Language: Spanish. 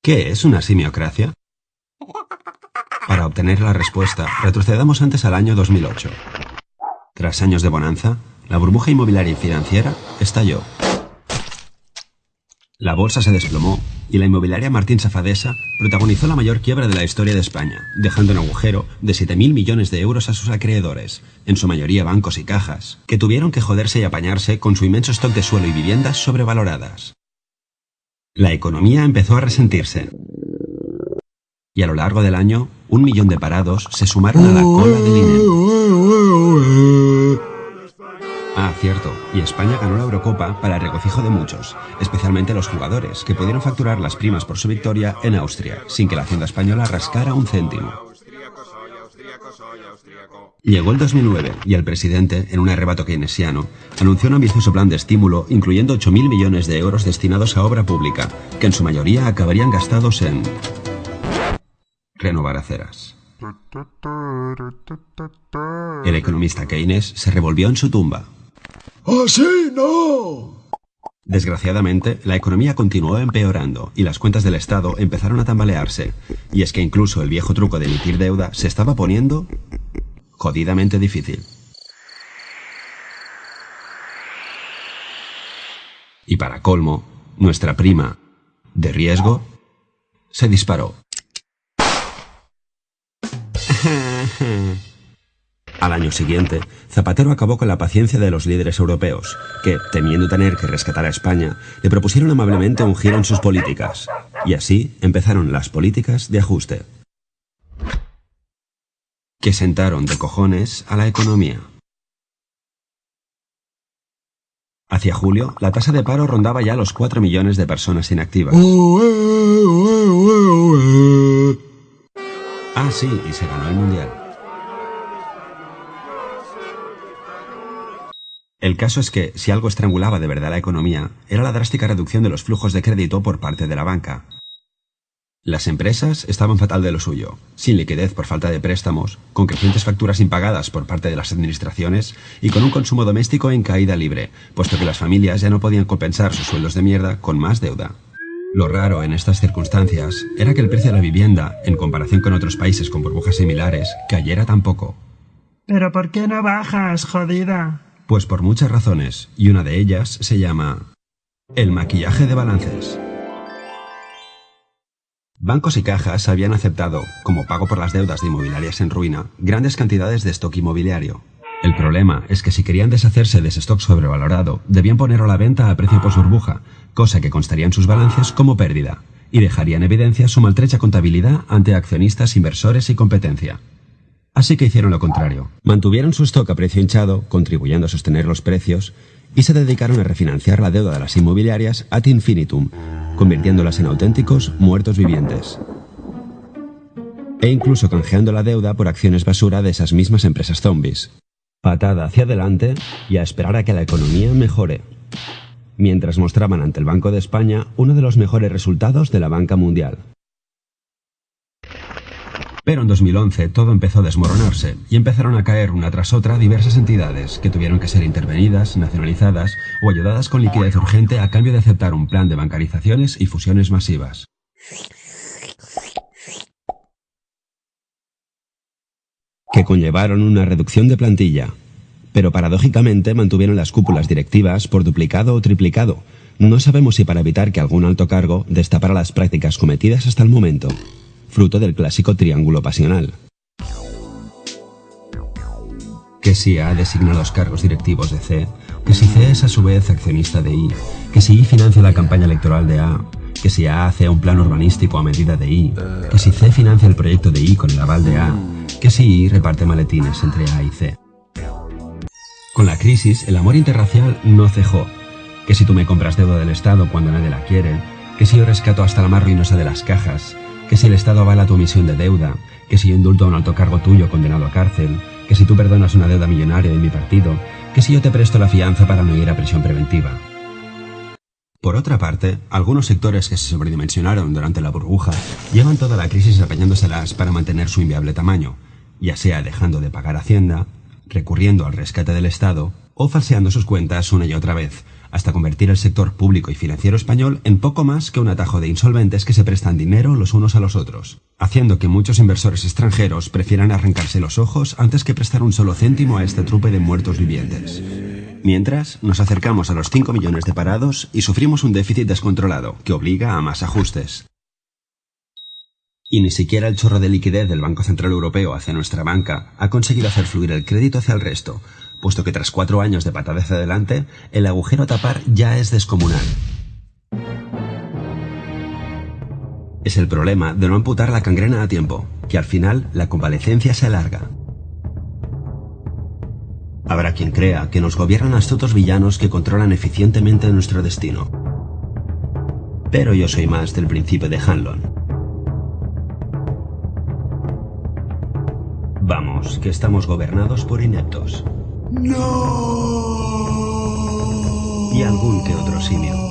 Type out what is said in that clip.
¿Qué es una simiocracia? Para obtener la respuesta, retrocedamos antes al año 2008. Tras años de bonanza, la burbuja inmobiliaria y financiera estalló. La bolsa se desplomó y la inmobiliaria Martín Safadesa protagonizó la mayor quiebra de la historia de España, dejando un agujero de 7.000 millones de euros a sus acreedores, en su mayoría bancos y cajas, que tuvieron que joderse y apañarse con su inmenso stock de suelo y viviendas sobrevaloradas. La economía empezó a resentirse. Y a lo largo del año, 1 millón de parados se sumaron a la cola del INEM. Ah, cierto, y España ganó la Eurocopa para el regocijo de muchos, especialmente los jugadores, que pudieron facturar las primas por su victoria en Austria, sin que la hacienda española rascara un céntimo. Llegó el 2009 y el presidente, en un arrebato keynesiano, anunció un ambicioso plan de estímulo incluyendo 8.000 millones de euros destinados a obra pública, que en su mayoría acabarían gastados en renovar aceras. El economista Keynes se revolvió en su tumba. ¡Así no! Desgraciadamente, la economía continuó empeorando y las cuentas del Estado empezaron a tambalearse. Y es que incluso el viejo truco de emitir deuda se estaba poniendo jodidamente difícil. Y para colmo, nuestra prima de riesgo se disparó. Al año siguiente, Zapatero acabó con la paciencia de los líderes europeos, que, temiendo tener que rescatar a España, le propusieron amablemente un giro en sus políticas. Y así empezaron las políticas de ajuste, que sentaron de cojones a la economía. Hacia julio, la tasa de paro rondaba ya los 4 millones de personas inactivas. Ah, sí, y se ganó el Mundial. El caso es que, si algo estrangulaba de verdad la economía, era la drástica reducción de los flujos de crédito por parte de la banca. Las empresas estaban fatal de lo suyo, sin liquidez por falta de préstamos, con crecientes facturas impagadas por parte de las administraciones y con un consumo doméstico en caída libre, puesto que las familias ya no podían compensar sus sueldos de mierda con más deuda. Lo raro en estas circunstancias era que el precio de la vivienda, en comparación con otros países con burbujas similares, cayera tan poco. ¿Pero por qué no bajas, jodida? Pues por muchas razones, y una de ellas se llama el maquillaje de balances. Bancos y cajas habían aceptado, como pago por las deudas de inmobiliarias en ruina, grandes cantidades de stock inmobiliario. El problema es que si querían deshacerse de ese stock sobrevalorado, debían ponerlo a la venta a precio post burbuja, cosa que constaría en sus balances como pérdida, y dejaría en evidencia su maltrecha contabilidad ante accionistas, inversores y competencia. Así que hicieron lo contrario. Mantuvieron su stock a precio hinchado, contribuyendo a sostener los precios, y se dedicaron a refinanciar la deuda de las inmobiliarias ad infinitum, convirtiéndolas en auténticos muertos vivientes. E incluso canjeando la deuda por acciones basura de esas mismas empresas zombies. Patada hacia adelante y a esperar a que la economía mejore. Mientras mostraban ante el Banco de España uno de los mejores resultados de la banca mundial. Pero en 2011 todo empezó a desmoronarse y empezaron a caer una tras otra diversas entidades que tuvieron que ser intervenidas, nacionalizadas o ayudadas con liquidez urgente a cambio de aceptar un plan de bancarizaciones y fusiones masivas. Que conllevaron una reducción de plantilla, pero paradójicamente mantuvieron las cúpulas directivas por duplicado o triplicado. No sabemos si para evitar que algún alto cargo destapara las prácticas cometidas hasta el momento, fruto del clásico triángulo pasional. Que si A designa los cargos directivos de C, que si C es a su vez accionista de I, que si I financia la campaña electoral de A, que si A hace un plan urbanístico a medida de I, que si C financia el proyecto de I con el aval de A, que si I reparte maletines entre A y C. Con la crisis, el amor interracial no cejó. Que si tú me compras deuda del Estado cuando nadie la quiere, que si yo rescato hasta la más ruinosa de las cajas, que si el Estado avala tu emisión de deuda, que si yo indulto a un alto cargo tuyo condenado a cárcel, que si tú perdonas una deuda millonaria de mi partido, que si yo te presto la fianza para no ir a prisión preventiva. Por otra parte, algunos sectores que se sobredimensionaron durante la burbuja llevan toda la crisis apañándoselas para mantener su inviable tamaño, ya sea dejando de pagar Hacienda, recurriendo al rescate del Estado o falseando sus cuentas una y otra vez, hasta convertir el sector público y financiero español en poco más que un atajo de insolventes que se prestan dinero los unos a los otros, haciendo que muchos inversores extranjeros prefieran arrancarse los ojos antes que prestar un solo céntimo a este trupe de muertos vivientes. Mientras, nos acercamos a los 5 millones de parados y sufrimos un déficit descontrolado que obliga a más ajustes. Y ni siquiera el chorro de liquidez del Banco Central Europeo hacia nuestra banca ha conseguido hacer fluir el crédito hacia el resto, puesto que tras 4 años de patada hacia adelante, el agujero a tapar ya es descomunal. Es el problema de no amputar la gangrena a tiempo, que al final la convalecencia se alarga. Habrá quien crea que nos gobiernan astutos villanos que controlan eficientemente nuestro destino. Pero yo soy más del principio de Hanlon. Vamos, que estamos gobernados por ineptos. ¡No! Y algún que otro simio.